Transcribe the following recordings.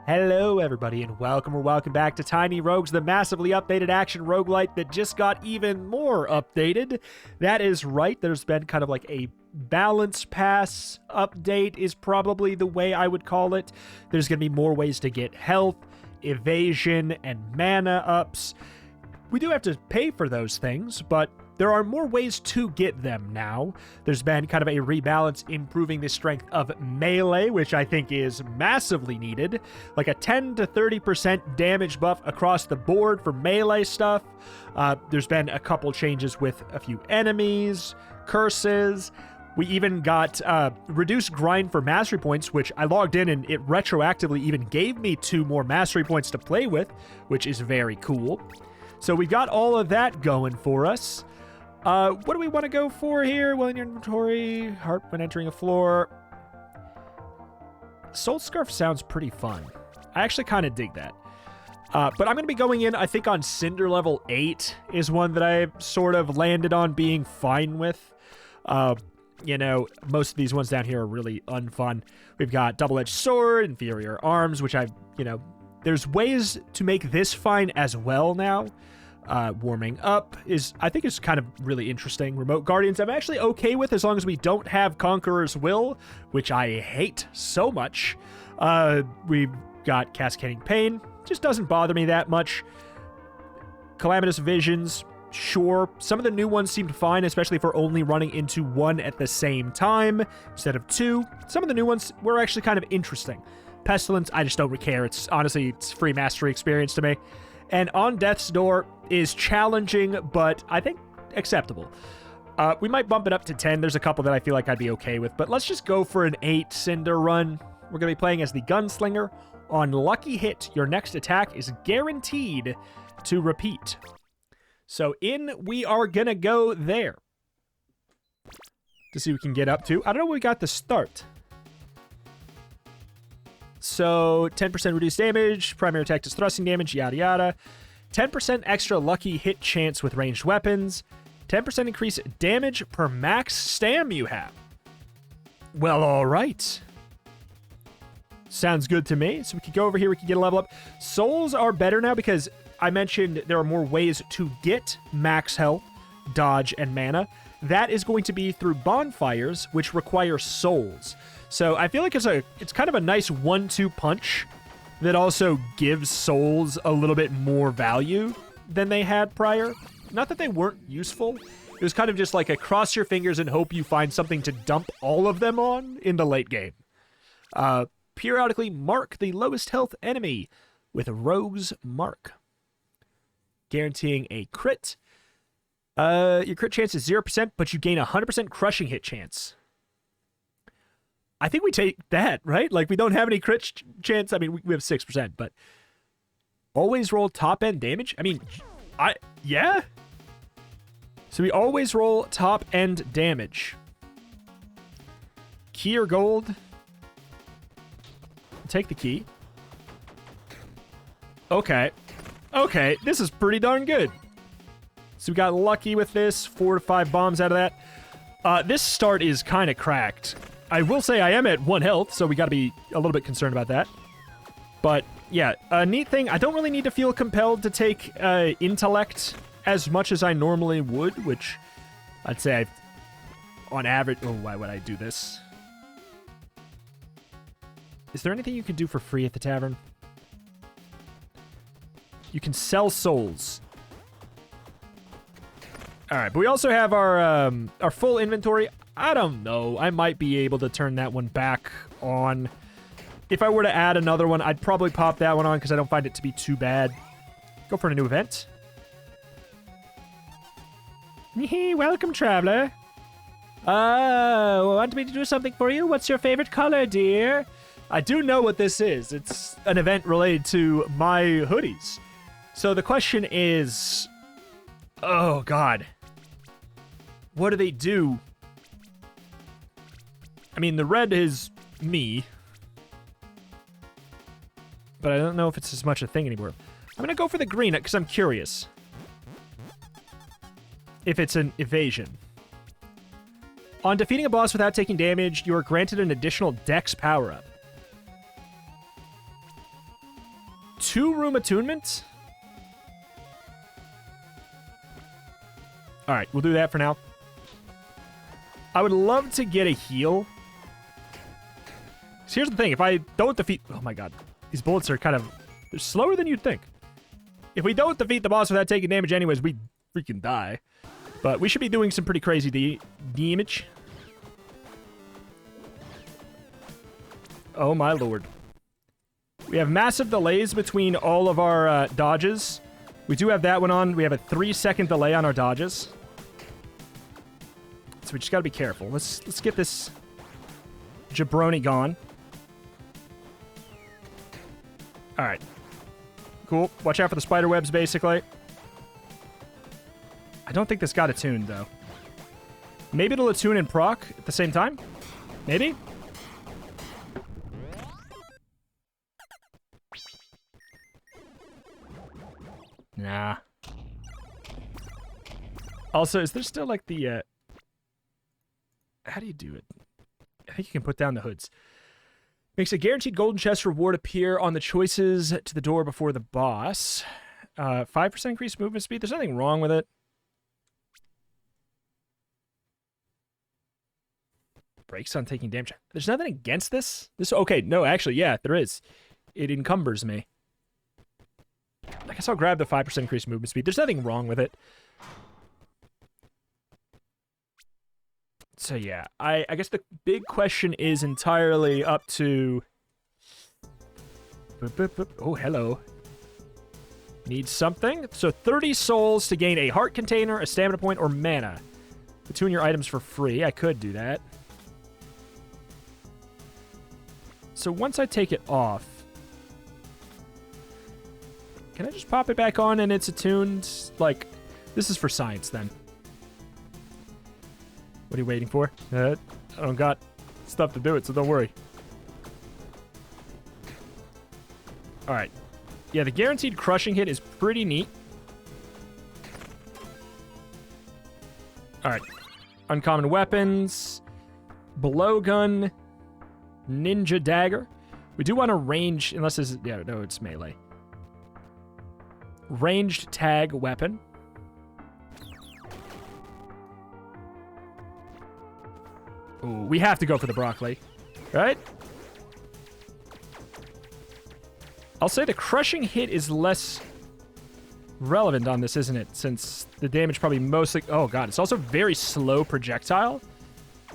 Hello everybody and welcome back to Tiny Rogues, the massively updated action roguelite that just got even more updated. That is right, there's been kind of like a balance pass update is probably the way I would call it. There's going to be more ways to get health, evasion, and mana ups. We do have to pay for those things, but there are more ways to get them now. There's been kind of a rebalance improving the strength of melee, which I think is massively needed. Like a 10 to 30% damage buff across the board for melee stuff. There's been a couple changes with a few enemies, curses. We even got reduced grind for mastery points, which I logged in and it retroactively even gave me 2 more mastery points to play with, which is very cool. So we've got all of that going for us. What do we want to go for here? Well, in your inventory, heart when entering a floor. Soul Scarf sounds pretty fun. I actually kind of dig that. But I'm going to be going in, I think on Cinder level 8 is one that I sort of landed on being fine with. You know, most of these ones down here are really unfun. We've got double-edged sword, inferior arms, which there's ways to make this fine as well now. Warming up I think is kind of really interesting. Remote Guardians I'm actually okay with as long as we don't have Conqueror's Will, which I hate so much. We've got Cascading Pain, just doesn't bother me that much. Calamitous Visions, sure. Some of the new ones seemed fine, especially for only running into one at the same time instead of 2. Some of the new ones were actually kind of interesting. Pestilence, I just don't care. It's free mastery experience to me. And On Death's Door is challenging, but I think acceptable. We might bump it up to 10. There's a couple that I feel like I'd be okay with, but let's just go for an 8 Cinder run. We're going to be playing as the Gunslinger. On lucky hit, your next attack is guaranteed to repeat. So in we are going to go there to see what we can get up to. I don't know what we got to start. So 10% reduced damage, primary attack does thrusting damage, yada yada. 10% extra lucky hit chance with ranged weapons. 10% increase damage per max stam you have. Well, all right. Sounds good to me. So we could go over here, we could get a level up. Souls are better now because I mentioned there are more ways to get max health, dodge, and mana. That is going to be through bonfires, which require souls. So I feel like it's kind of a nice 1-2 punch that also gives souls a little bit more value than they had prior. Not that they weren't useful. It was kind of just like a cross your fingers and hope you find something to dump all of them on in the late game. Periodically mark the lowest health enemy with a Rogue's Mark, guaranteeing a crit. Your crit chance is 0%, but you gain 100% crushing hit chance. I think we take that, right? Like, we don't have any crit chance. I mean, we have 6%, but always roll top-end damage? I mean, yeah? So we always roll top-end damage. Key or gold? Take the key. Okay. Okay, this is pretty darn good. So we got lucky with this. 4 to 5 bombs out of that. This start is kind of cracked. I will say I am at 1 health, so we got to be a little bit concerned about that. But, yeah, a neat thing, I don't really need to feel compelled to take intellect as much as I normally would, which I'd say on average... Oh, why would I do this? Is there anything you can do for free at the tavern? You can sell souls. All right, but we also have our full inventory. I don't know. I might be able to turn that one back on. If I were to add another one, I'd probably pop that one on because I don't find it to be too bad. Go for a new event. Welcome, traveler. Want me to do something for you? What's your favorite color, dear? I do know what this is. It's an event related to my hoodies. So the question is... Oh, God. What do they do? I mean, the red is me. But I don't know if it's as much a thing anymore. I'm going to go for the green because I'm curious. If it's an evasion. On defeating a boss without taking damage, you are granted an additional dex power-up. 2-room attunement? All right, we'll do that for now. I would love to get a heal. So here's the thing. If I don't defeat... Oh, my God. These bullets are kind of... They're slower than you'd think. If we don't defeat the boss without taking damage anyways, we freaking die. But we should be doing some pretty crazy damage. Oh, my lord. We have massive delays between all of our dodges. We do have that one on. We have a 3-second delay on our dodges. So we just gotta be careful. Let's get this jabroni gone. Alright. Cool. Watch out for the spider webs, basically. I don't think this got attuned, though. Maybe it'll attune and proc at the same time? Maybe? Nah. Also, is there still, like, the, how do you do it? I think you can put down the hoods. Makes a guaranteed golden chest reward appear on the choices to the door before the boss. 5% increased movement speed. There's nothing wrong with it. Breaks on taking damage. There's nothing against this? Okay, no, actually, yeah, there is. It encumbers me. I guess I'll grab the 5% increased movement speed. There's nothing wrong with it. So yeah, I guess the big question is entirely up to... Oh, hello. Need something? So 30 souls to gain a heart container, a stamina point, or mana. Attune your items for free. I could do that. So once I take it off... Can I just pop it back on and it's attuned? Like, this is for science then. What are you waiting for? I don't got stuff to do it, so don't worry. Alright. Yeah, the guaranteed crushing hit is pretty neat. Alright. Uncommon weapons. Blowgun. Ninja dagger. We do want to range, unless this is... Yeah, no, it's melee. Ranged tag weapon. Ooh, we have to go for the broccoli. Right? I'll say the crushing hit is less relevant on this, isn't it? Since the damage probably mostly... Oh, God. It's also very slow projectile.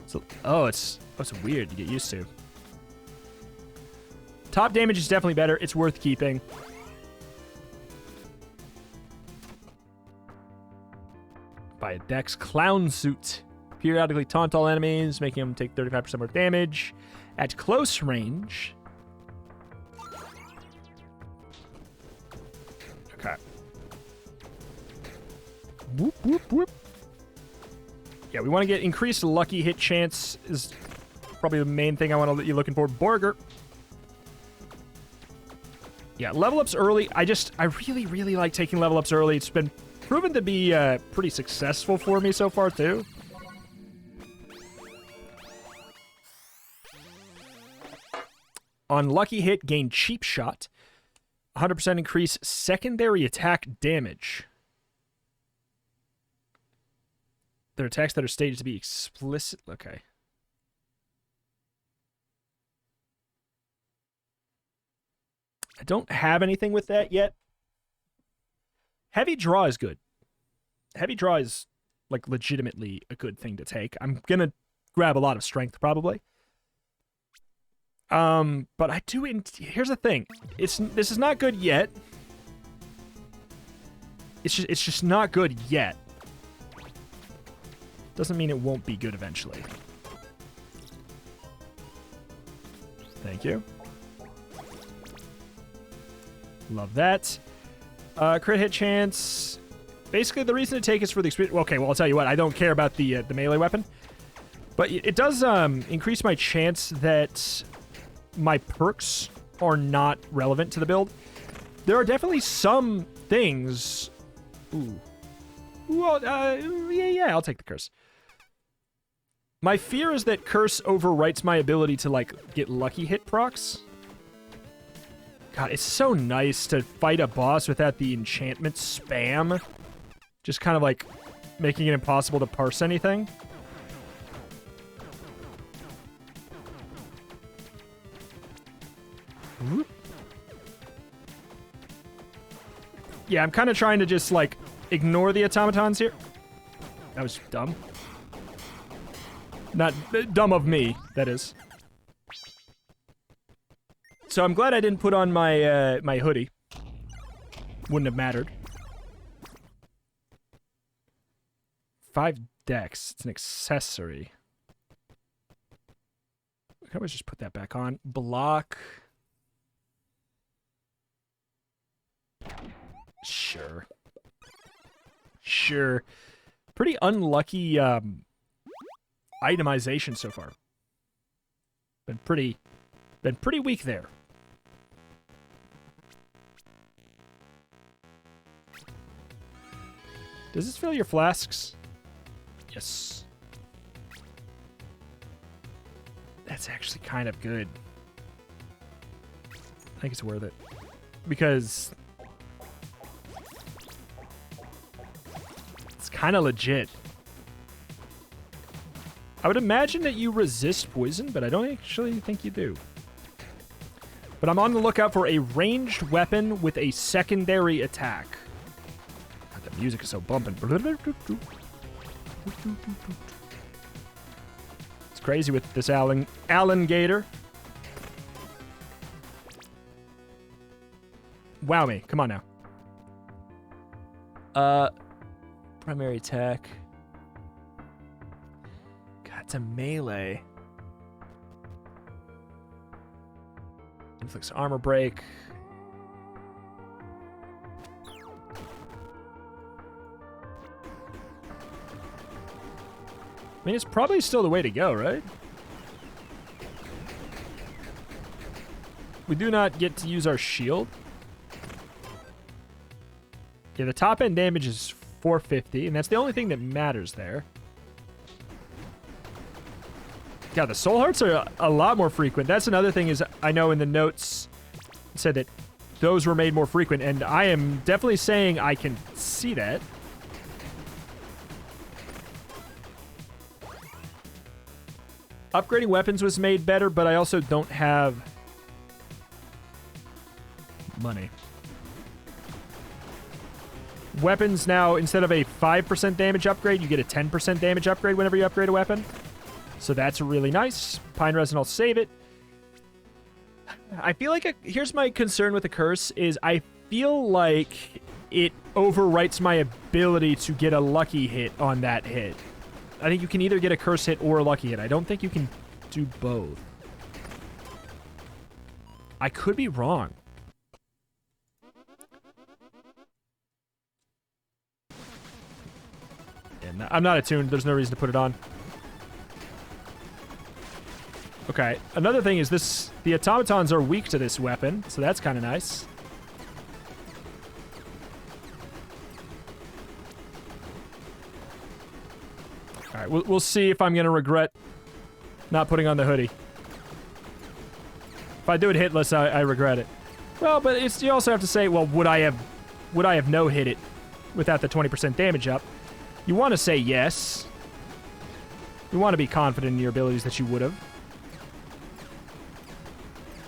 So, it's weird to get used to. Top damage is definitely better. It's worth keeping. Buy a Dex Clown Suit. Periodically taunt all enemies, making them take 35% more damage. At close range... Okay. Whoop, whoop, whoop. Yeah, we want to get increased lucky hit chance is probably the main thing I want to let you looking for. Burger. Yeah, level ups early. I really, really like taking level ups early. It's been proven to be pretty successful for me so far, too. On lucky hit, gain cheap shot. 100% increase secondary attack damage. They're attacks that are stated to be explicit. Okay. I don't have anything with that yet. Heavy draw is good. Heavy draw is, like, legitimately a good thing to take. I'm gonna grab a lot of strength, probably. But I do... Here's the thing. This is not good yet. It's just not good yet. Doesn't mean it won't be good eventually. Thank you. Love that. Crit hit chance. Basically, the reason to take is for the experience. Okay, well, I'll tell you what. I don't care about the melee weapon. But it does increase my chance that my perks are not relevant to the build. There are definitely some things... Ooh. Well, yeah, I'll take the curse. My fear is that curse overwrites my ability to, like, get lucky hit procs. God, it's so nice to fight a boss without the enchantment spam. Just kind of like making it impossible to parse anything. Whoop. Yeah, I'm kind of trying to just like ignore the automatons here. That was dumb. Not dumb of me, that is. So I'm glad I didn't put on my my hoodie. Wouldn't have mattered. 5 dex. It's an accessory. I can always just put that back on. Block. Sure. Sure. Pretty unlucky itemization so far. Been pretty weak there. Does this fill your flasks? Yes. That's actually kind of good. I think it's worth it. Because it's kind of legit. I would imagine that you resist poison, but I don't actually think you do. But I'm on the lookout for a ranged weapon with a secondary attack. God, the music is so bumping. It's crazy with this alligator. Wow me. Come on now. Primary attack. God, it's a melee. Inflicts armor break. I mean, it's probably still the way to go, right? We do not get to use our shield. Yeah, the top end damage is 450, and that's the only thing that matters there. God, the soul hearts are a lot more frequent. That's another thing is I know in the notes it said that those were made more frequent, and I am definitely saying I can see that. Upgrading weapons was made better, but I also don't have money. Weapons now, instead of a 5% damage upgrade, you get a 10% damage upgrade whenever you upgrade a weapon. So that's really nice. Pine resin, I'll save it. I feel like here's my concern with the curse is I feel like it overwrites my ability to get a lucky hit on that hit. I think you can either get a curse hit or a lucky hit. I don't think you can do both. I could be wrong. And I'm not attuned. There's no reason to put it on. Okay, another thing is the automatons are weak to this weapon, so that's kind of nice. All right, we'll see if I'm going to regret not putting on the hoodie. If I do it hitless, I regret it. Well, but it's, you also have to say, well, would I have no hit it without the 20% damage up? You want to say yes. You want to be confident in your abilities that you would have.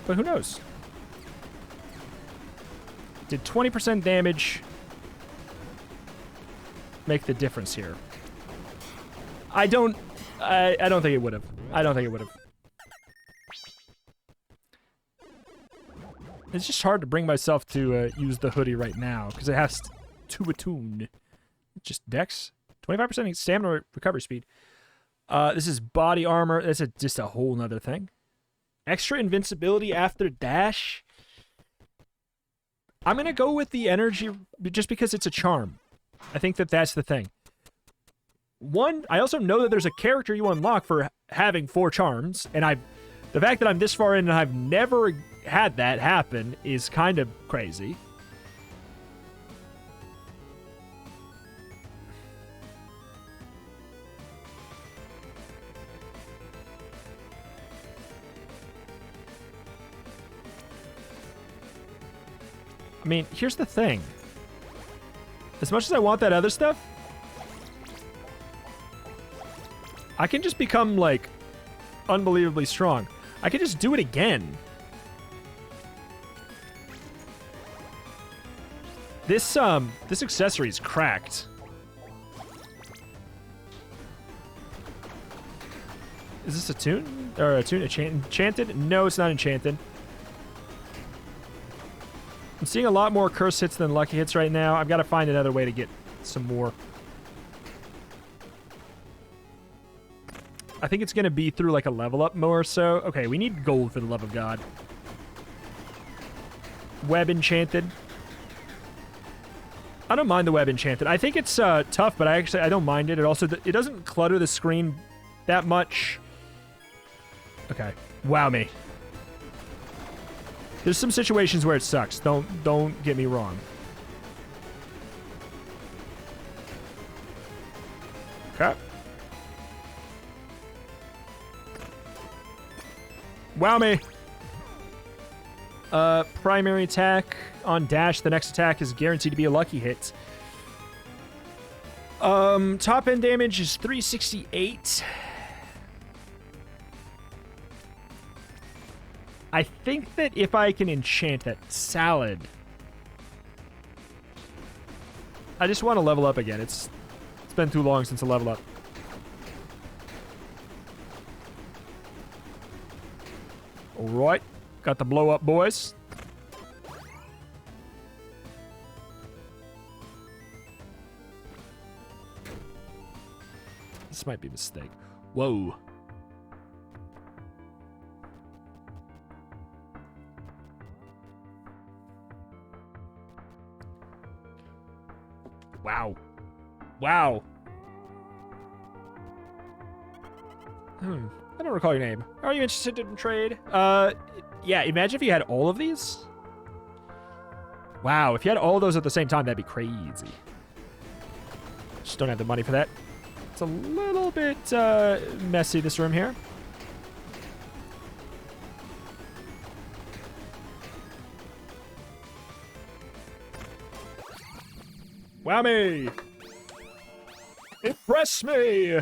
But who knows? Did 20% damage make the difference here? I don't think it would have. I don't think it would have. It's just hard to bring myself to use the hoodie right now because it has to attune. Just dex. 25% stamina recovery speed. This is body armor. That's just a whole nother thing. Extra invincibility after dash. I'm going to go with the energy just because it's a charm. I think that's the thing. One, I also know that there's a character you unlock for having 4 charms, and the fact that I'm this far in and I've never had that happen is kind of crazy. I mean, here's the thing. As much as I want that other stuff, I can just become, like, unbelievably strong. I can just do it again. This accessory is cracked. Is this a tune? Or a tune? Enchanted? No, it's not enchanted. I'm seeing a lot more curse hits than lucky hits right now. I've got to find another way to get some more. I think it's going to be through like a level up more so. Okay, we need gold for the love of God. Web enchanted. I don't mind the web enchanted. I think it's tough, but I don't mind it. It also it doesn't clutter the screen that much. Okay. Wow me. There's some situations where it sucks. Don't get me wrong. Okay. Wow me. Primary attack on dash. The next attack is guaranteed to be a lucky hit. Top end damage is 368. I think that if I can enchant that salad, I just want to level up again. It's been too long since I level up. All right, got the blow up, boys. This might be a mistake. Whoa. Wow. Wow. I don't recall your name. Are you interested in trade? Yeah, imagine if you had all of these. Wow, if you had all those at the same time, that'd be crazy. Just don't have the money for that. It's a little bit messy, this room here. Whammy! Impress me!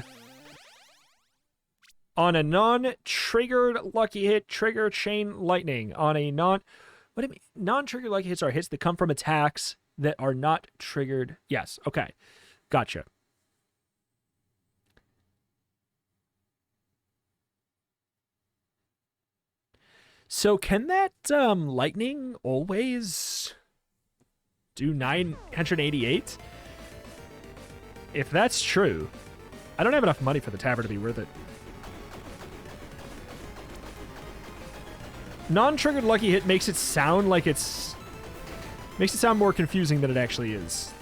On a non-triggered lucky hit, trigger chain lightning. On a what do you mean? Non-triggered lucky hits are hits that come from attacks that are not triggered. Yes, okay. Gotcha. So can that lightning always do 988? If that's true, I don't have enough money for the tavern to be worth it. Non-triggered lucky hit makes it sound like it's... makes it sound more confusing than it actually is.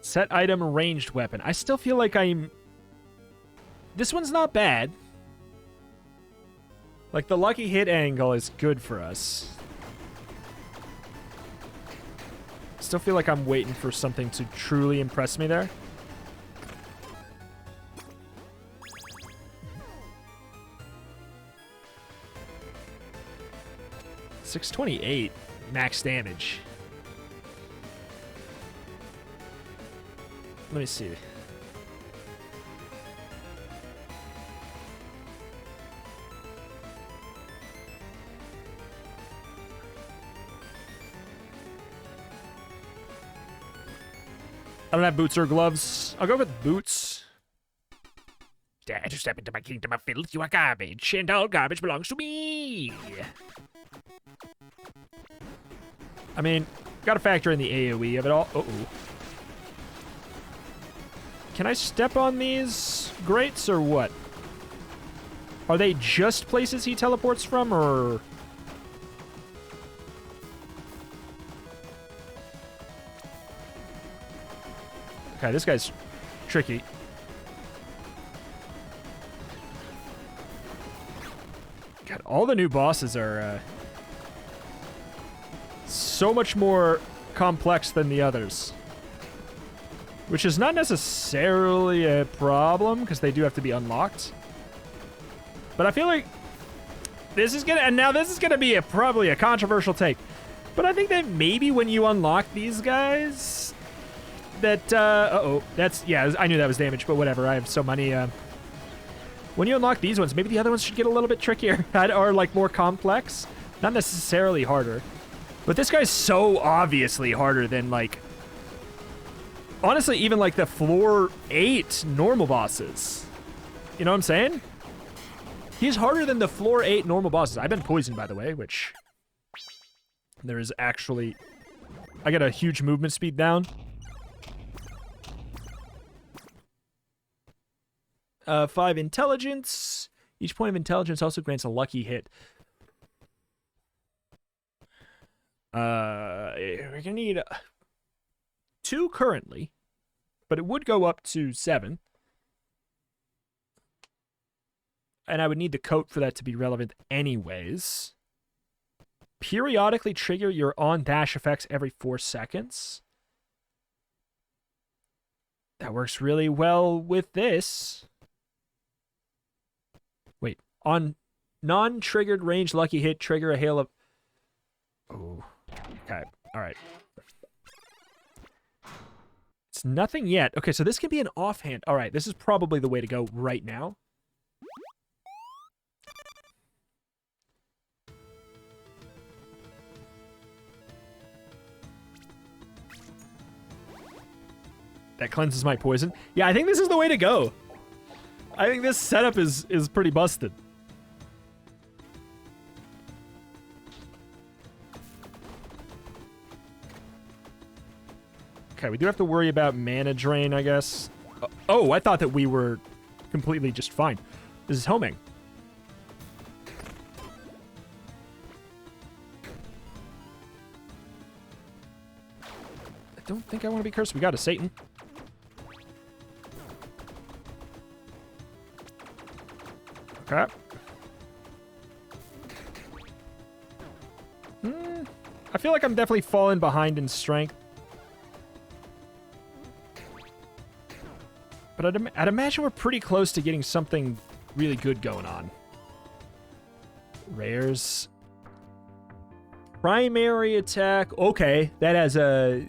Set item, ranged weapon. I still feel like I'm... This one's not bad. Like, the lucky hit angle is good for us. Still feel like I'm waiting for something to truly impress me there. $628 max damage. Let me see. I don't have boots or gloves. I'll go with boots. Dare to step into my kingdom of filth, you are garbage, and all garbage belongs to me. I mean, gotta factor in the AoE of it all. Uh-oh. Can I step on these grates or what? Are they just places he teleports from, or... Okay, this guy's tricky. God, all the new bosses are so much more complex than the others. Which is not necessarily a problem, because they do have to be unlocked. But I feel like this is gonna, and now this is gonna be probably a controversial take. But I think that maybe when you unlock these guys, that, uh-oh, that's, yeah, I knew that was damage, but whatever, I have so many, when you unlock these ones, maybe the other ones should get a little bit trickier, or, like, more complex. Not necessarily harder. But this guy's so obviously harder than, like, honestly, even, like, the floor 8 normal bosses. You know what I'm saying? He's harder than the floor 8 normal bosses. I've been poisoned, by the way, which there is actually... I got a huge movement speed down. 5 intelligence. Each point of intelligence also grants a lucky hit. We're gonna need 2 currently, but it would go up to 7. And I would need the coat for that to be relevant anyways. Periodically trigger your on-dash effects every 4 seconds. That works really well with this. Wait, on non-triggered range lucky hit, trigger a hail of... Oh, okay, all right. It's nothing yet. Okay, so this can be an offhand. All right, this is probably the way to go right now. That cleanses my poison. Yeah, I think this is the way to go. I think this setup is pretty busted. Okay, we do have to worry about mana drain, I guess. Oh, I thought that we were completely just fine. This is homing. I don't think I want to be cursed. We got a Satan. Okay. I feel like I'm definitely falling behind in strength. But I'd imagine we're pretty close to getting something really good going on. Rares. Primary attack. Okay, that has a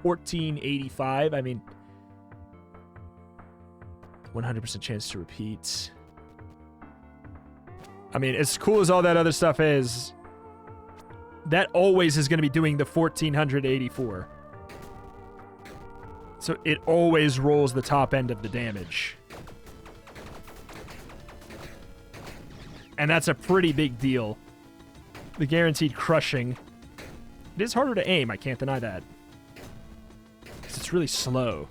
1485. I mean, 100% chance to repeat. I mean, as cool as all that other stuff is, that always is going to be doing the 1484. So it always rolls the top end of the damage. And that's a pretty big deal. The guaranteed crushing. It is harder to aim, I can't deny that. Because it's really slow.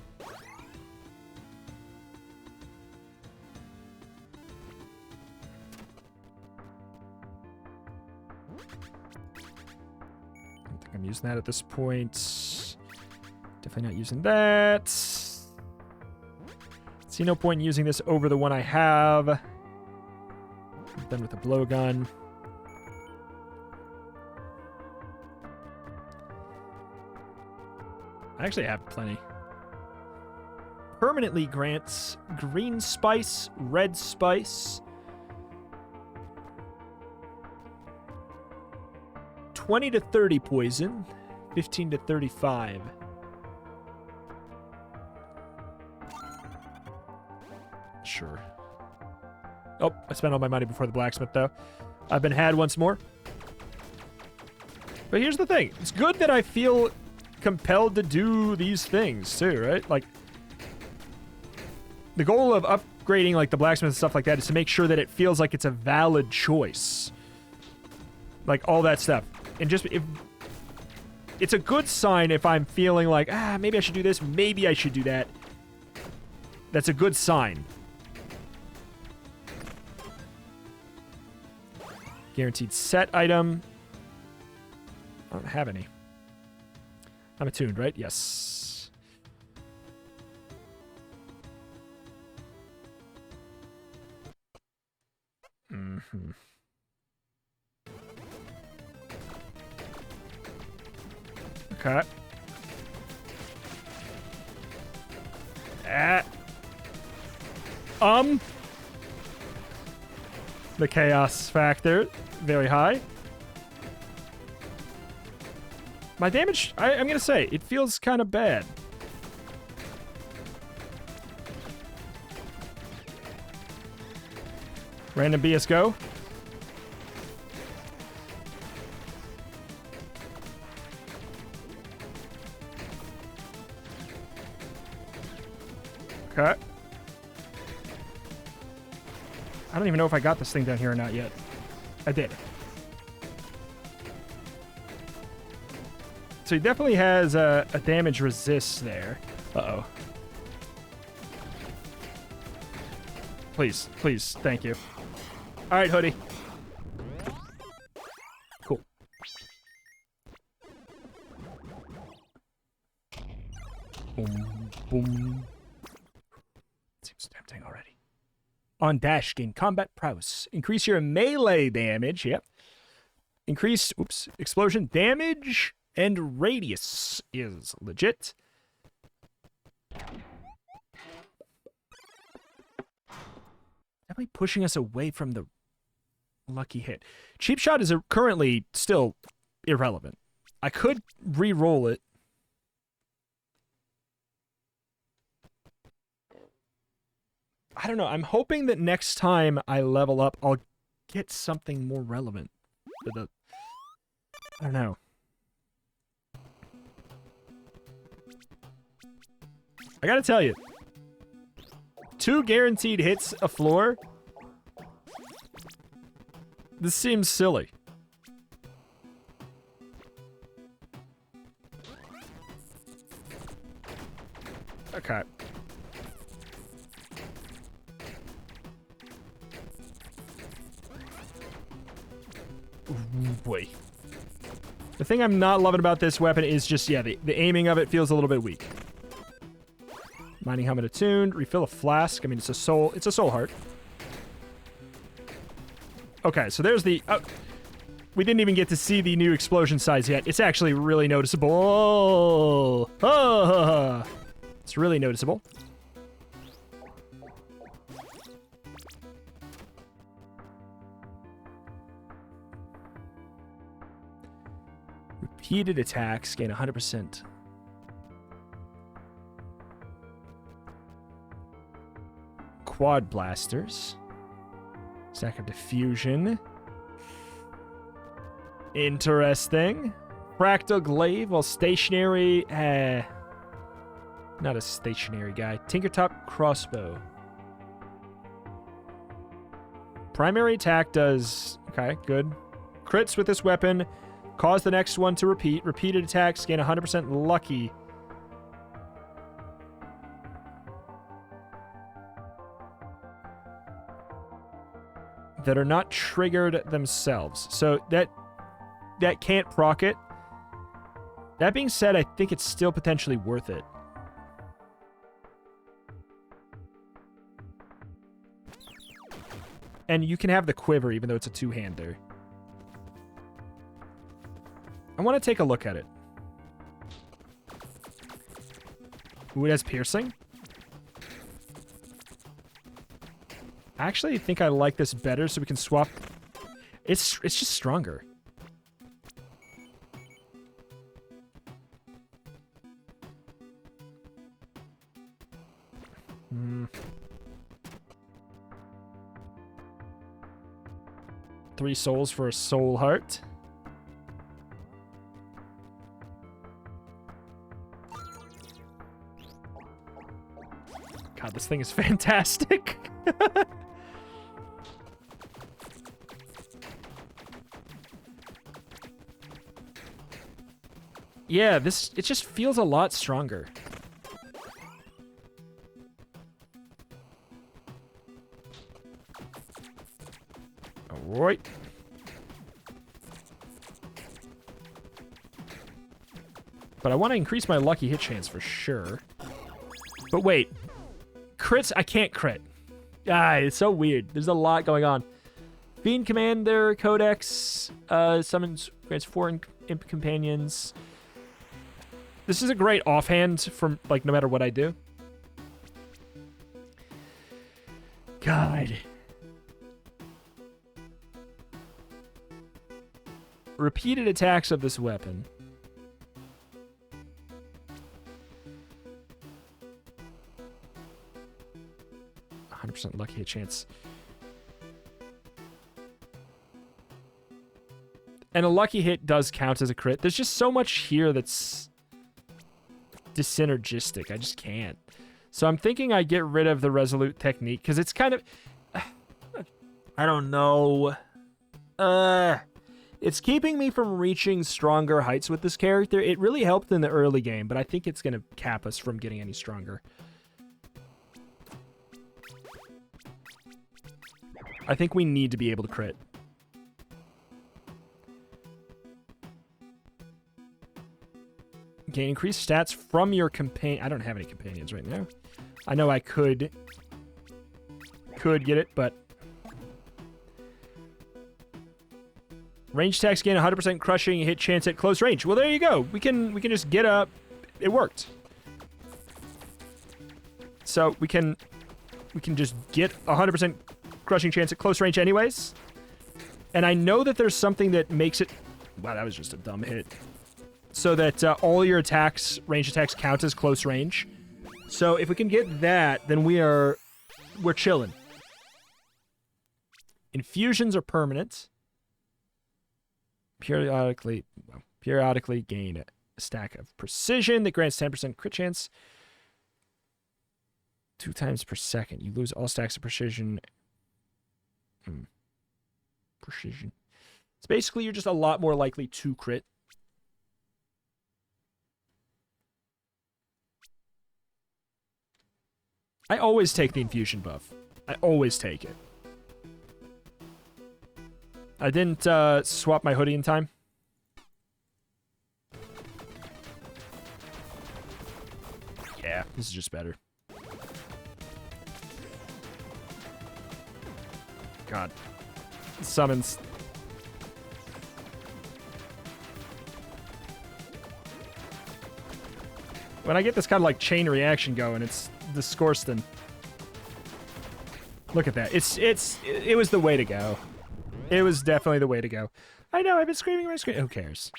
I don't think I'm using that at this point. Definitely not using that. See no point in using this over the one I have. I'm done with the blowgun. I actually have plenty. Permanently grants green spice, red spice, 20 to 30 poison, 15 to 35. Sure. Oh, I spent all my money before the blacksmith, though. I've been had once more. But here's the thing. It's good that I feel compelled to do these things, too, right? Like, the goal of upgrading, like, the blacksmith and stuff like that is to make sure that it feels like it's a valid choice. Like, all that stuff. And just, if... It's a good sign if I'm feeling like, maybe I should do this, maybe I should do that. That's a good sign. Guaranteed set item. I don't have any. I'm attuned, right? Yes. Mm-hmm. Okay. The chaos factor, very high. My damage, I'm gonna say, it feels kind of bad. Random BS go. Okay. I don't even know if I got this thing down here or not yet. I did. So he definitely has a damage resist there. Uh-oh. Please, please, thank you. All right, Hoodie. Cool. Boom, boom. Seems tempting already. On dash, gain combat prowess. Increase your melee damage. Yep. Increase, oops, explosion damage and radius is legit. Definitely pushing us away from the lucky hit. Cheap shot is currently still irrelevant. I could re-roll it. I don't know. I'm hoping that next time I level up, I'll get something more relevant. I don't know. I gotta tell you, 2 guaranteed hits a floor? This seems silly. Okay. Ooh, boy. The thing I'm not loving about this weapon is just, yeah, the aiming of it feels a little bit weak. Mining helmet attuned. Refill a flask. I mean, it's a soul heart. Okay, so there's the... we didn't even get to see the new explosion size yet. It's actually really noticeable. Oh, it's really noticeable. Repeated attacks gain 100%. Quad blasters. Stack of diffusion. Interesting. Fractal glaive while stationary. Not a stationary guy. Tinkertop crossbow. Primary attack does... Okay, good. Crits with this weapon. Cause the next one to repeat. Repeated attacks gain 100% lucky. That are not triggered themselves. So that can't proc it. That being said, I think it's still potentially worth it. And you can have the quiver even though it's a two-hander. I want to take a look at it. Ooh, it has piercing. I actually think I like this better so we can swap. It's just stronger. Three souls for a soul heart. God, this thing is fantastic. Yeah, it just feels a lot stronger. Alright. But I want to increase my lucky hit chance for sure. But wait. Crits? I can't crit. It's so weird. There's a lot going on. Fiend Commander, Codex, summons, grants 4 imp companions. This is a great offhand from, like, no matter what I do. God. Repeated attacks of this weapon. %, lucky hit chance. And a lucky hit does count as a crit. There's just so much here that's dissynergistic. I just can't. So I'm thinking I get rid of the Resolute technique because it's kind of... I don't know. It's keeping me from reaching stronger heights with this character. It really helped in the early game, but I think it's going to cap us from getting any stronger. I think we need to be able to crit. Gain increased stats from your companion. I don't have any companions right now. I know I could get it, but range attacks gain 100% crushing hit chance at close range. Well, there you go. We can just get up. It worked. So we can just get 100% crushing chance at close range anyways. And I know that there's something that makes it... Wow, that was just a dumb hit. So that all your attacks, range attacks, count as close range. So if we can get that, then we're chilling. Infusions are permanent. Periodically gain a stack of precision that grants 10% crit chance. 2 times per second. You lose all stacks of precision. Precision. It's basically you're just a lot more likely to crit. I always take the infusion buff. I always take it. I didn't swap my hoodie in time. Yeah, this is just better. God. Summons. When I get this kind of like chain reaction going, it's the Skoore. Look at that. It was the way to go. It was definitely the way to go. I know, I've been screaming my screen. Who cares?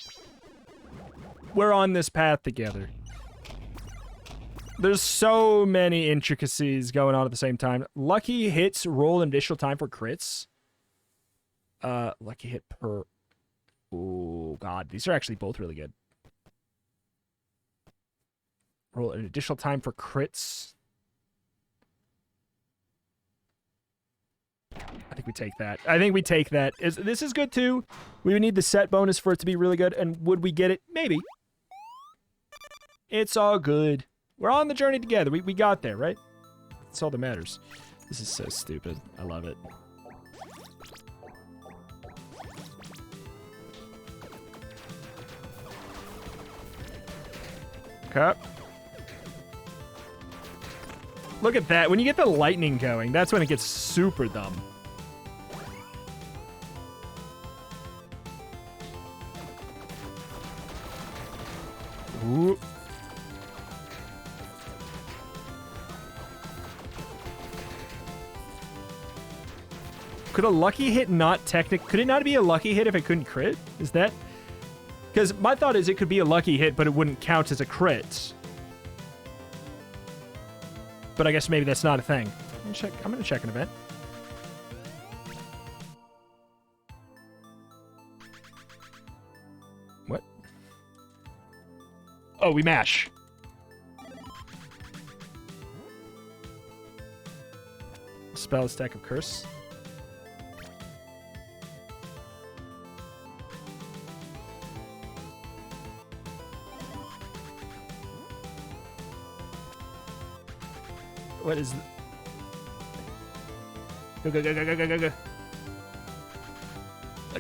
We're on this path together. There's so many intricacies going on at the same time. Lucky hits roll an additional time for crits. Lucky hit per... Oh, God. These are actually both really good. Roll an additional time for crits. I think we take that. I think we take that. This is good, too. We would need the set bonus for it to be really good. And would we get it? Maybe. It's all good. We're on the journey together. We got there, right? That's all that matters. This is so stupid. I love it. Okay. Look at that. When you get the lightning going, that's when it gets super dumb. Ooh. Could a lucky hit not could it not be a lucky hit if it couldn't crit? Is that... Because my thought is it could be a lucky hit, but it wouldn't count as a crit. But I guess maybe that's not a thing. I'm gonna check an event. What? Oh, we mash. Spell a stack of curse. What is... Go.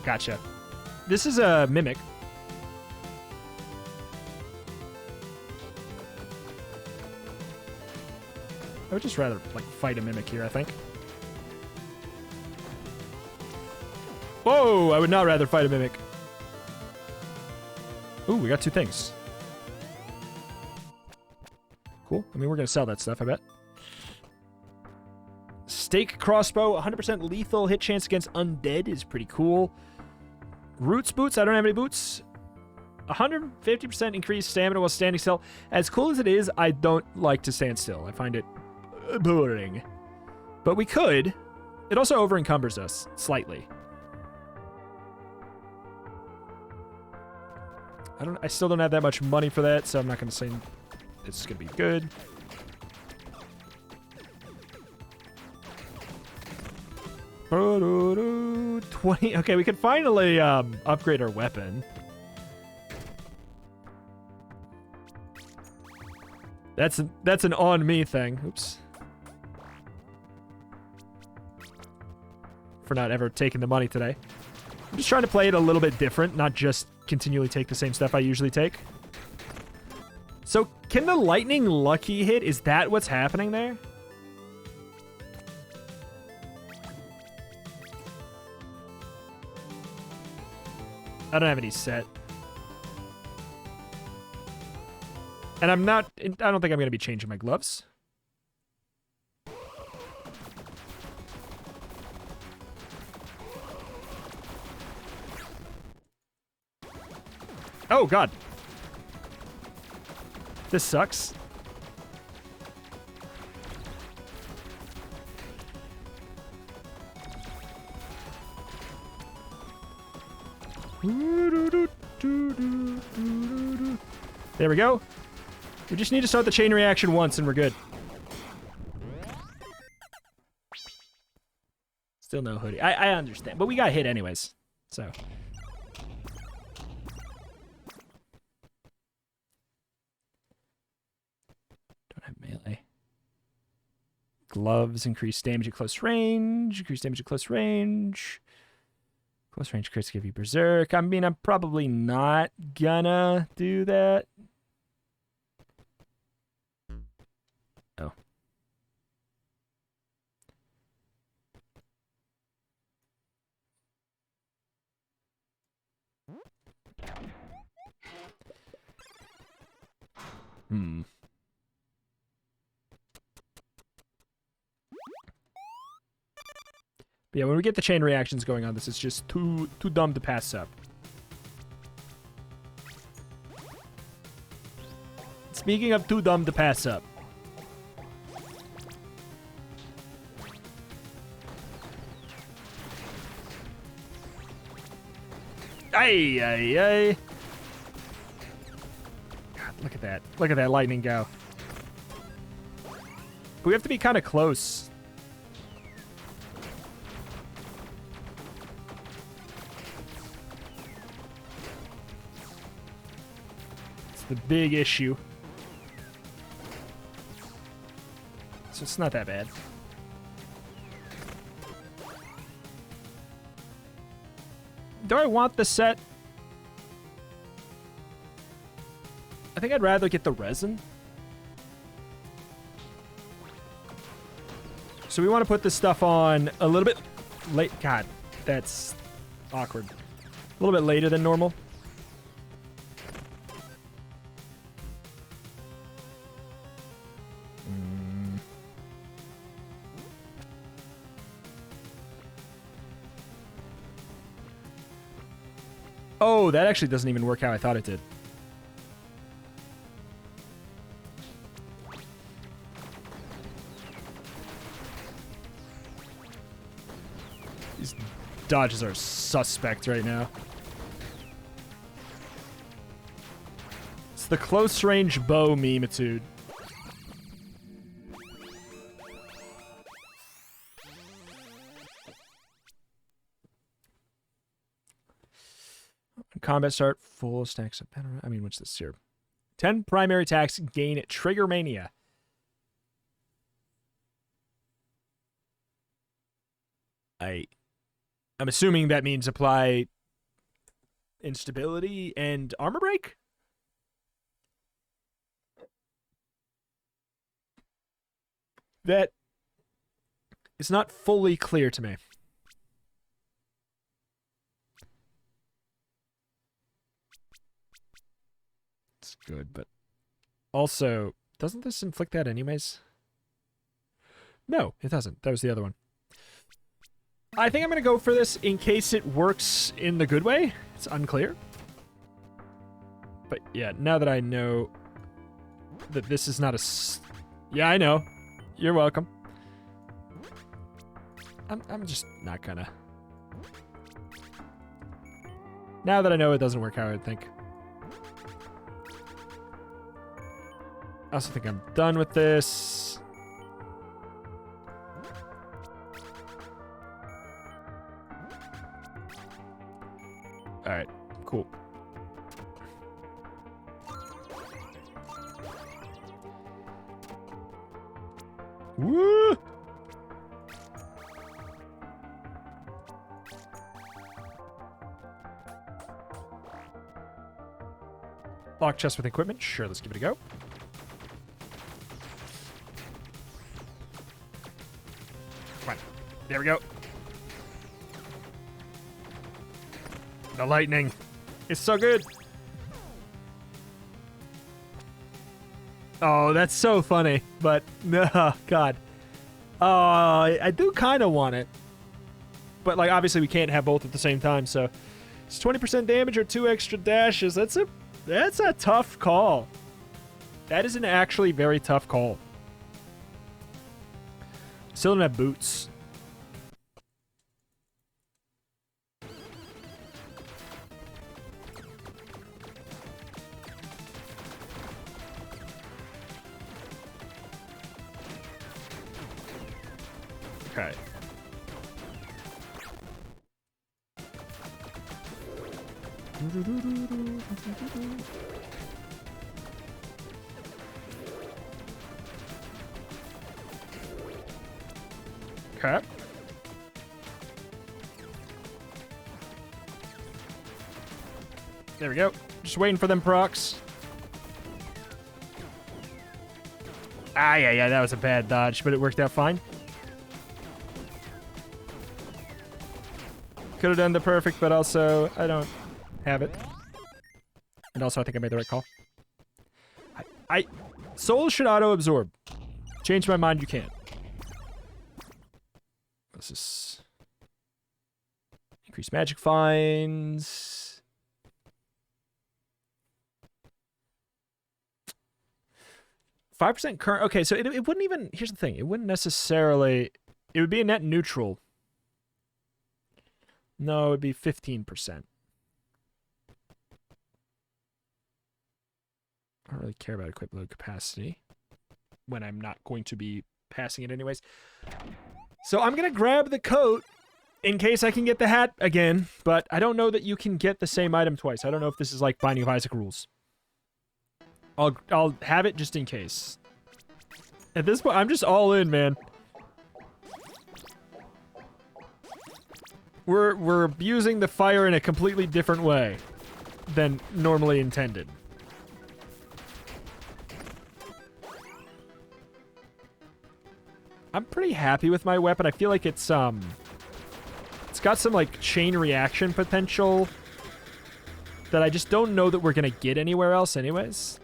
Gotcha. This is a mimic. I would just rather, like, fight a mimic here, I think. Whoa! I would not rather fight a mimic. Ooh, we got 2 things. Cool. I mean, we're going to sell that stuff, I bet. Stake crossbow, 100% lethal hit chance against undead is pretty cool. Roots boots, I don't have any boots. 150% increased stamina while standing still. As cool as it is, I don't like to stand still. I find it boring. But we could. It also over-encumbers us slightly. I still don't have that much money for that, so I'm not going to say it's going to be good. Okay, we can finally upgrade our weapon. That's an on me thing. Oops. For not ever taking the money today. I'm just trying to play it a little bit different, not just continually take the same stuff I usually take. So, can the lightning lucky hit? Is that what's happening there? I don't have any set. And I don't think I'm going to be changing my gloves. Oh, God. This sucks. There we go. We just need to start the chain reaction once and we're good. Still no hoodie. I understand, but we got hit anyways, so. Don't have melee. Gloves increase damage at close range. Increase damage at close range. Close range crits give you berserk. I mean, I'm probably not gonna do that. Oh. But yeah, when we get the chain reactions going on, this is just too dumb to pass up. Speaking of too dumb to pass up. Ay, ay, ay. God, look at that. Look at that lightning go. But we have to be kind of close. It's the big issue. So it's not that bad. Do I want the set? I think I'd rather get the resin. So we want to put this stuff on a little bit late. God, that's awkward. A little bit later than normal. Oh, that actually doesn't even work how I thought it did. These dodges are suspect right now. It's the close range bow memitude. Combat start, full stacks of... I mean, what's this here? 10 primary attacks gain Trigger Mania. I'm assuming that means apply instability and armor break? That is not fully clear to me. Good, but also Doesn't this inflict that anyways? No, it doesn't. That was the other one. I think I'm going to go for this in case it works in the good way. It's unclear. But yeah, now that I know that this is not a... Yeah, I know. You're welcome. I'm just not gonna... Now that I know it doesn't work how I would think. I also think I'm done with this. Alright, cool. Woo! Lock chest with equipment. Sure, let's give it a go. Come on. There we go. The lightning. It's so good. Oh, that's so funny. But, no, God. Oh, I do kind of want it. But, like, obviously we can't have both at the same time, so... It's 20% damage or 2 extra dashes. That's a tough call. That is an actually very tough call. Still don't have boots. Okay. Okay. There we go. Just waiting for them procs. Ah, yeah, that was a bad dodge, but it worked out fine. Could have done the perfect, but also I don't have it. And also I think I made the right call. Soul should auto-absorb. Change my mind, you can't. This is... Increase magic finds. %5 current... Okay, so it wouldn't even... Here's the thing. It wouldn't necessarily... It would be a net neutral. No, it would be 15%. I don't really care about equip load capacity when I'm not going to be passing it anyways. So I'm going to grab the coat in case I can get the hat again, but I don't know that you can get the same item twice. I don't know if this is like Binding of Isaac rules. I'll have it just in case. At this point, I'm just all in, man. We're abusing the fire in a completely different way than normally intended. I'm pretty happy with my weapon. I feel like it's got some like chain reaction potential that I just don't know that we're gonna get anywhere else anyways.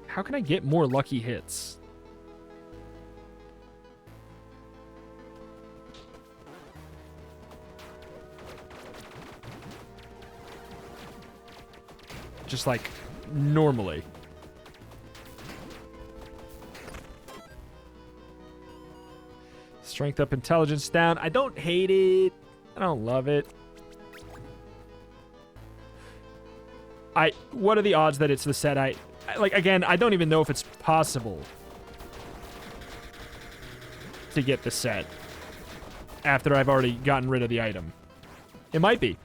How can I get more lucky hits? Just like normally. Strength up, intelligence down. I don't hate it. I don't love it. What are the odds that it's the set like, again, I don't even know if it's possible to get the set after I've already gotten rid of the item. It might be.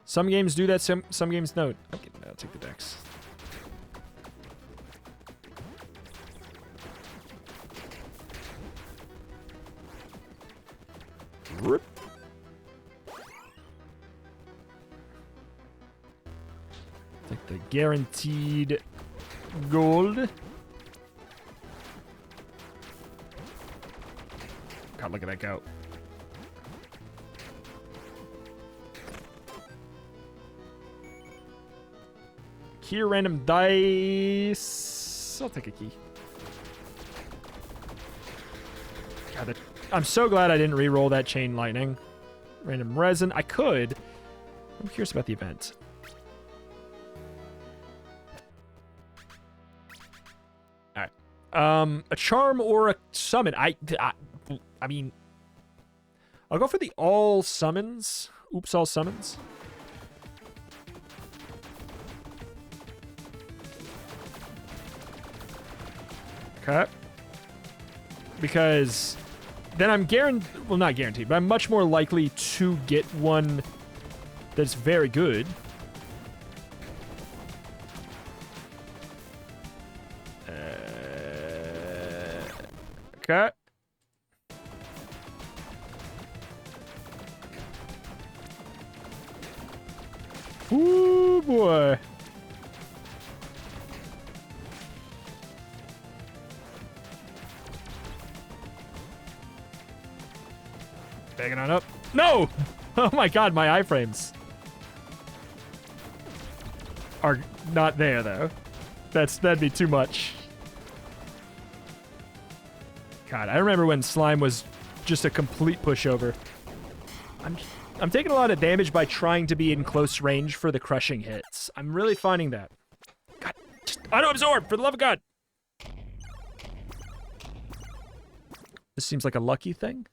Some games do that, some games don't. Okay, I'll take the dex. Rip. guaranteed gold. God, look at that go. Key or random dice. I'll take a key. God, I'm so glad I didn't re-roll that chain lightning. Random resin. I could. I'm curious about the event. All right. A charm or a summon. I mean, I'll go for the all summons. Oops, all summons. Okay. Because then I'm guaranteed, well, not guaranteed, but I'm much more likely to get one that's very good. Okay. Ooh, boy. Banging on up. No! Oh my god, my iframes are not there, though. That'd be too much. God, I remember when slime was just a complete pushover. I'm taking a lot of damage by trying to be in close range for the crushing hits. I'm really finding that. God, just auto-absorb, for the love of God! This seems like a lucky thing.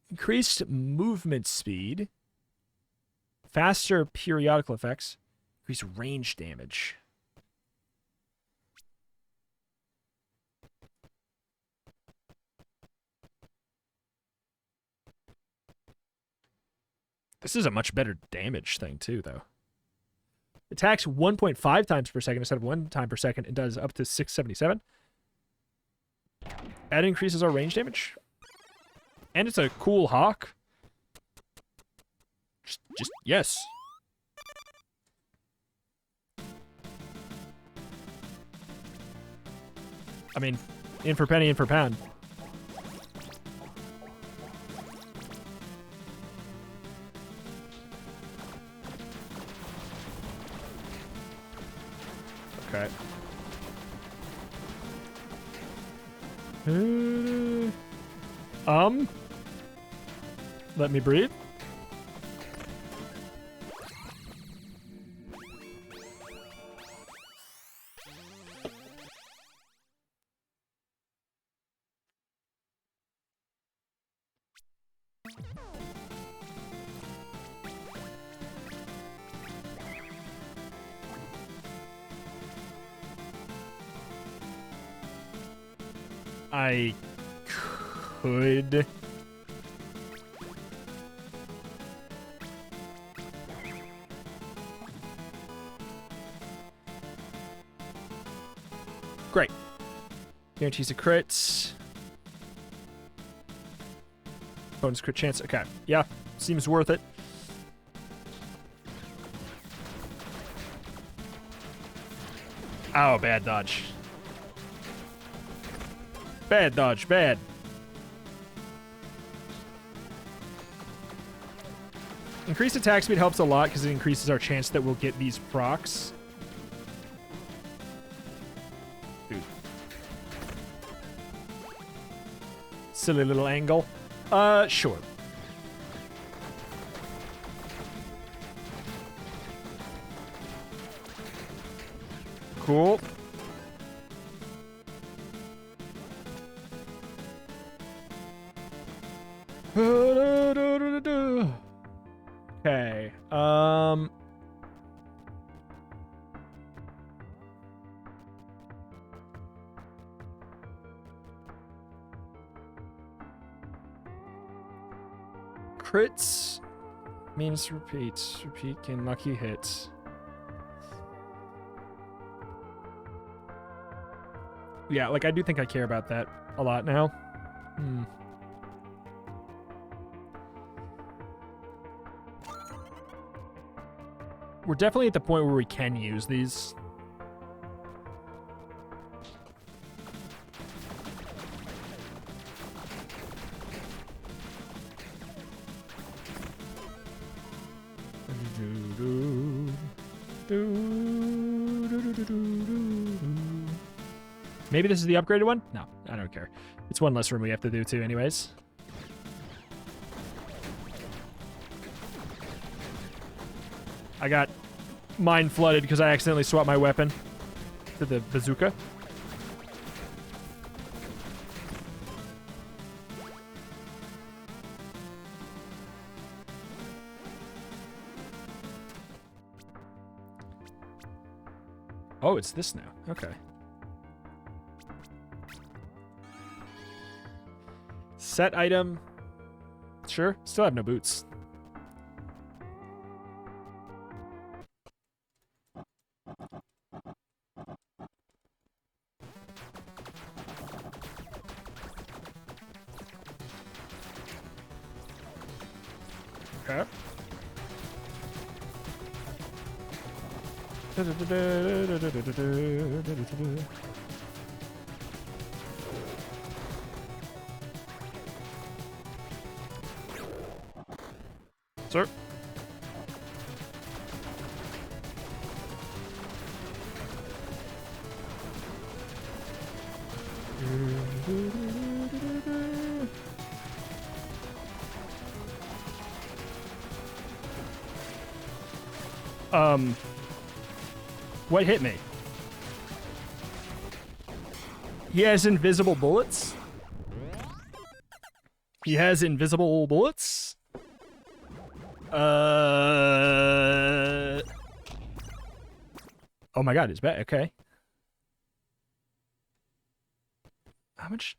Increased movement speed. Faster periodical effects. Increased range damage. This is a much better damage thing, too, though. Attacks 1.5 times per second instead of 1 time per second. It does up to 677. That increases our range damage. And it's a cool hawk. Just yes. I mean, in for penny, in for pound. Okay. Let me breathe. I could. Great. Guarantees a crit. Bonus crit chance. Okay. Yeah. Seems worth it. Oh, bad dodge. Bad dodge, bad. Increased attack speed helps a lot because it increases our chance that we'll get these procs. Dude. Silly little angle. Sure. Cool. Okay. Crits means repeats. Repeat gain lucky hits. Yeah, like I do think I care about that a lot now. Hmm. We're definitely at the point where we can use these. Maybe this is the upgraded one? No, I don't care. It's one less room we have to do too anyways. I got mind flooded because I accidentally swapped my weapon to the bazooka. Oh, it's this now. Okay. Set item. Sure. Still have no boots. Okay. Sir. What hit me? He has invisible bullets? He has invisible bullets? Oh my god, it's bad. Okay. How much?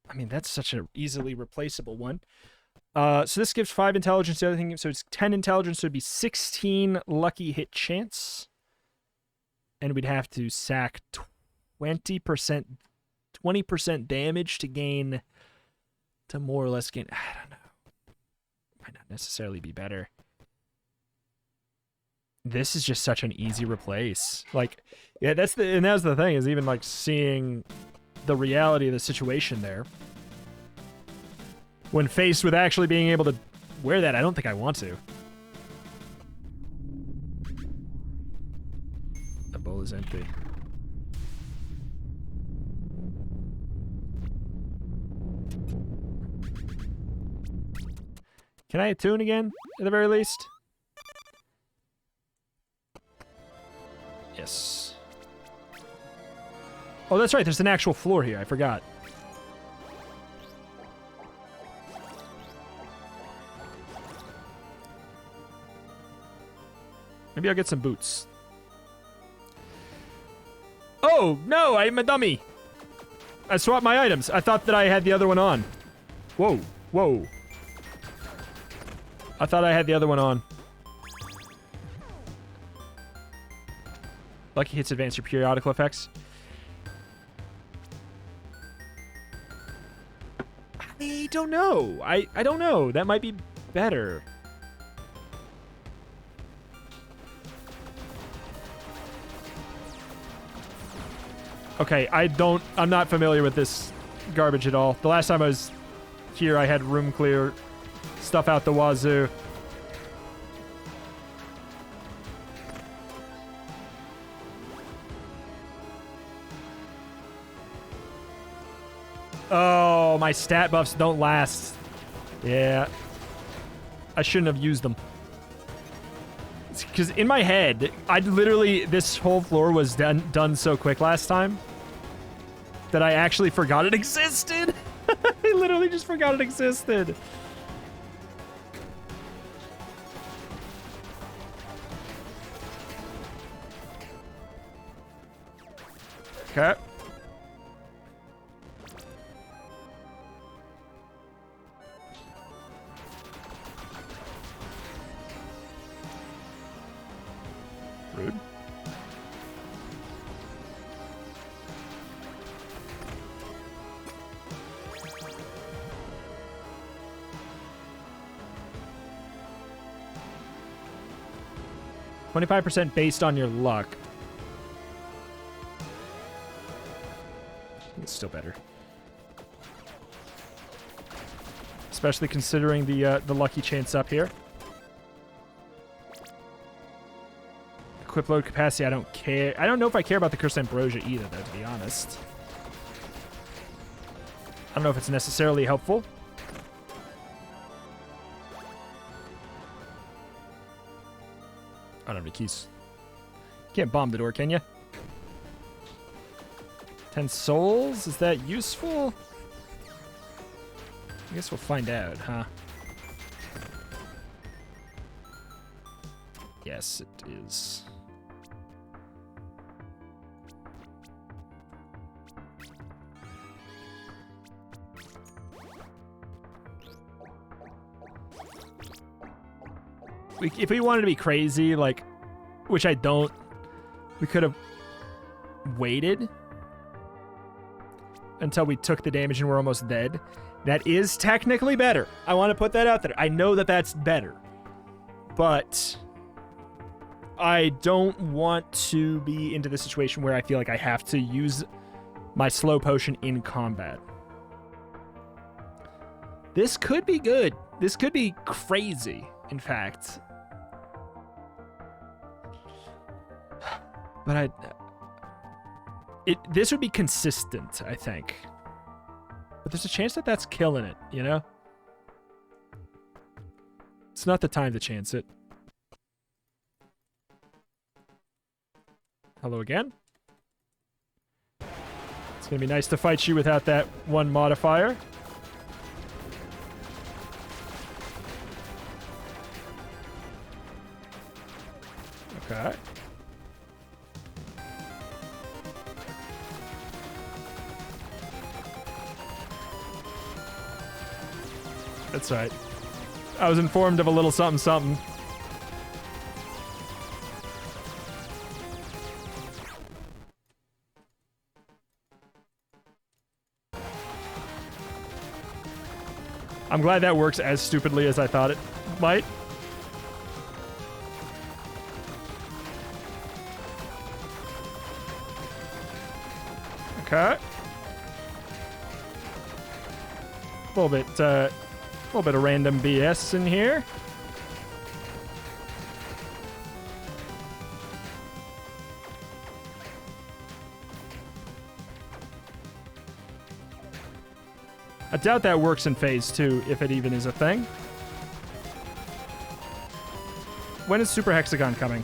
I mean, that's such an easily replaceable one. So this gives 5 intelligence. The other thing, so it's 10 intelligence, so it'd be 16 lucky hit chance. And we'd have to sack 20% damage to gain, to more or less gain, I don't know. Might not necessarily be better. This is just such an easy replace. Like, yeah, that's the thing, is even like seeing the reality of the situation there. When faced with actually being able to wear that, I don't think I want to. The bowl is empty. Can I attune again, at the very least? Yes. Oh, that's right, there's an actual floor here, I forgot. Maybe I'll get some boots. Oh, no, I'm a dummy. I swapped my items. I thought that I had the other one on. Whoa, whoa. I thought I had the other one on. Lucky hits advance your periodical effects. I don't know. I don't know. That might be better. Okay, I'm not familiar with this garbage at all. The last time I was here, I had room clear, stuff out the wazoo. Oh, my stat buffs don't last. Yeah. I shouldn't have used them. Because in my head, this whole floor was done so quick last time that I actually forgot it existed. I literally just forgot it existed. Okay. Rude. 25% based on your luck. It's still better. Especially considering the lucky chance up here. Equip load capacity, I don't care. I don't know if I care about the Cursed Ambrosia either, though, to be honest. I don't know if it's necessarily helpful. I don't have any keys. Can't bomb the door, can you? 10 souls? Is that useful? I guess we'll find out, huh? Yes, it is. If we wanted to be crazy, like, which I don't, we could have waited until we took the damage and we're almost dead. That is technically better. I want to put that out there. I know that that's better. But I don't want to be into the situation where I feel like I have to use my slow potion in combat. This could be good. This could be crazy, in fact. But this would be consistent, I think. But there's a chance that that's killing it, you know? It's not the time to chance it. Hello again. It's gonna be nice to fight you without that one modifier. Okay. That's right. I was informed of a little something something. I'm glad that works as stupidly as I thought it might. Okay. A little bit of random BS in here. I doubt that works in phase 2, if it even is a thing. When is Super Hexagon coming?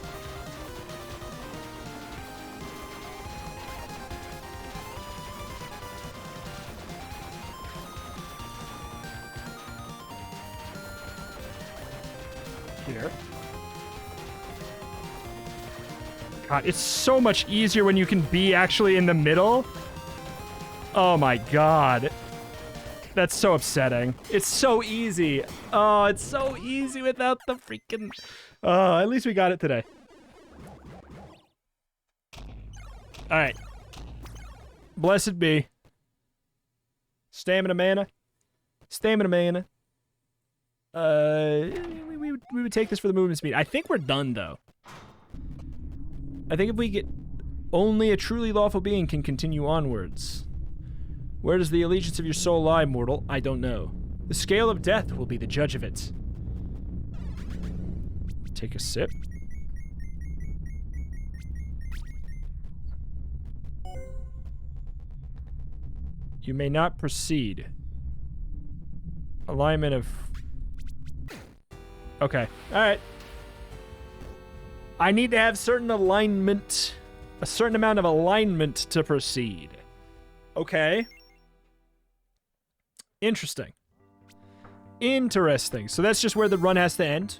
Here. God, it's so much easier when you can be actually in the middle. Oh my god. That's so upsetting. It's so easy. Oh, it's so easy without the freaking... Oh, at least we got it today. Alright. Blessed be. Stamina mana. Stamina mana. We would take this for the movement speed. I think we're done, though. I think if we get... Only a truly lawful being can continue onwards. Where does the allegiance of your soul lie, mortal? I don't know. The scale of death will be the judge of it. Take a sip. You may not proceed. Alignment of... Okay. Alright. I need to have certain alignment... A certain amount of alignment to proceed. Okay. Interesting. Interesting. So that's just where the run has to end.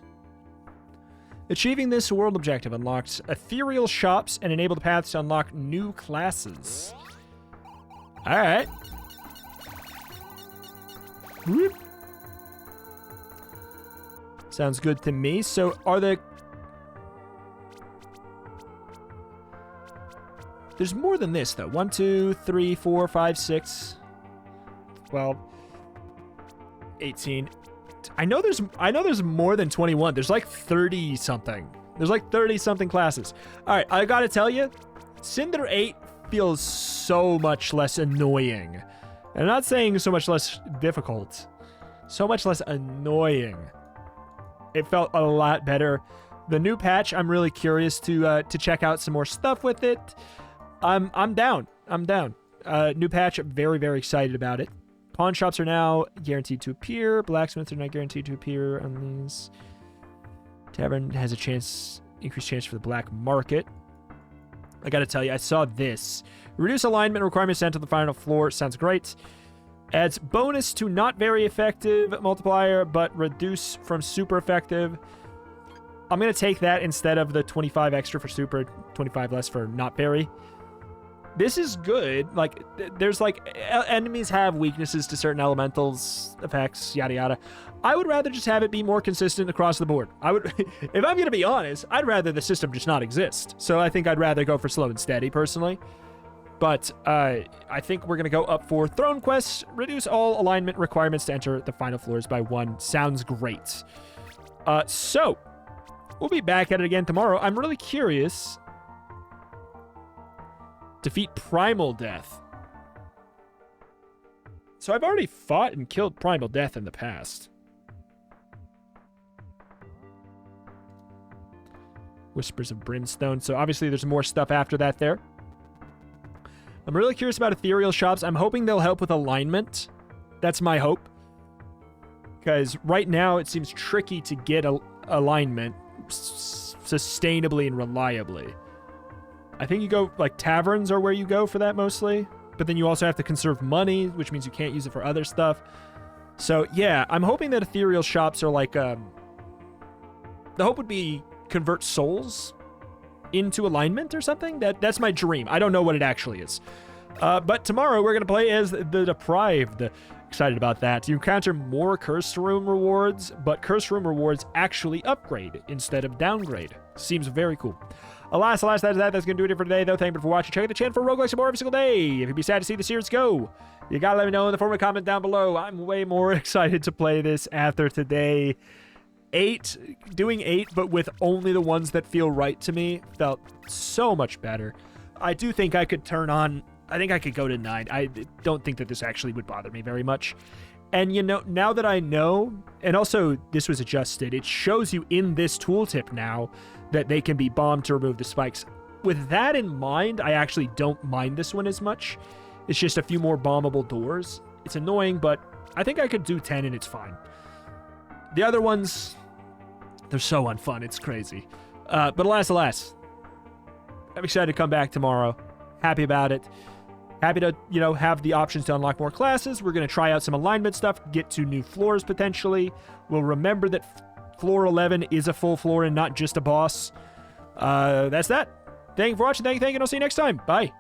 Achieving this world objective unlocks ethereal shops and enabled paths to unlock new classes. Alright. Whoop. Sounds good to me. So are the... There's more than this, though. 1, 2, 3, 4, 5, 6, 12, 18. I know there's more than 21. There's like 30 something. There's like 30-something classes. All right, I gotta tell you, Cinder 8 feels so much less annoying. And I'm not saying so much less difficult. So much less annoying. It felt a lot better. The new patch, I'm really curious to check out some more stuff with it. I'm down. I'm down. New patch, I'm very, very excited about it. Pawn shops are now guaranteed to appear. Blacksmiths are not guaranteed to appear on these. Tavern has a chance, increased chance for the black market. I gotta tell you, I saw this. Reduce alignment requirements sent to the final floor. Sounds great. Adds bonus to not very effective multiplier, but reduce from super effective. I'm gonna take that instead of the 25 extra for super, 25 less for not very. This is good. Like, there's like, enemies have weaknesses to certain elementals, effects, yada yada. I would rather just have it be more consistent across the board. I would, if I'm gonna be honest, I'd rather the system just not exist. So I think I'd rather go for slow and steady, personally. But I think we're gonna go up for Throne Quests. Reduce all alignment requirements to enter the final floors by 1. Sounds great. So, we'll be back at it again tomorrow. I'm really curious. Defeat Primal Death. So I've already fought and killed Primal Death in the past. Whispers of Brimstone. So obviously there's more stuff after that there. I'm really curious about ethereal shops. I'm hoping they'll help with alignment. That's my hope. Because right now it seems tricky to get alignment sustainably and reliably. I think you go, like, taverns are where you go for that mostly. But then you also have to conserve money, which means you can't use it for other stuff. So, yeah, I'm hoping that ethereal shops are like, the hope would be convert souls into alignment or something. That's my dream. I don't know what it actually is. But tomorrow we're going to play as the Deprived. Excited about that. You encounter more Curse Room rewards, but Curse Room rewards actually upgrade instead of downgrade. Seems very cool. Alas, that's going to do it for today, though. Thank you for watching. Check out the channel for roguelikes more every single day. If you'd be sad to see the series go, you gotta let me know in the form of a comment down below. I'm way more excited to play this after today. Doing 8, but with only the ones that feel right to me, felt so much better. I do think I could turn on, I think I could go to 9. I don't think that this actually would bother me very much. And, you know, now that I know, and also this was adjusted, it shows you in this tooltip now that they can be bombed to remove the spikes. With that in mind, I actually don't mind this one as much. It's just a few more bombable doors. It's annoying, but I think I could do 10 and it's fine. The other ones, they're so unfun. It's crazy. But alas, I'm excited to come back tomorrow. Happy about it. Happy to, you know, have the options to unlock more classes. We're going to try out some alignment stuff, get to new floors potentially. We'll remember that floor 11 is a full floor and not just a boss. That's that. Thank you for watching. Thank you, and I'll see you next time. Bye.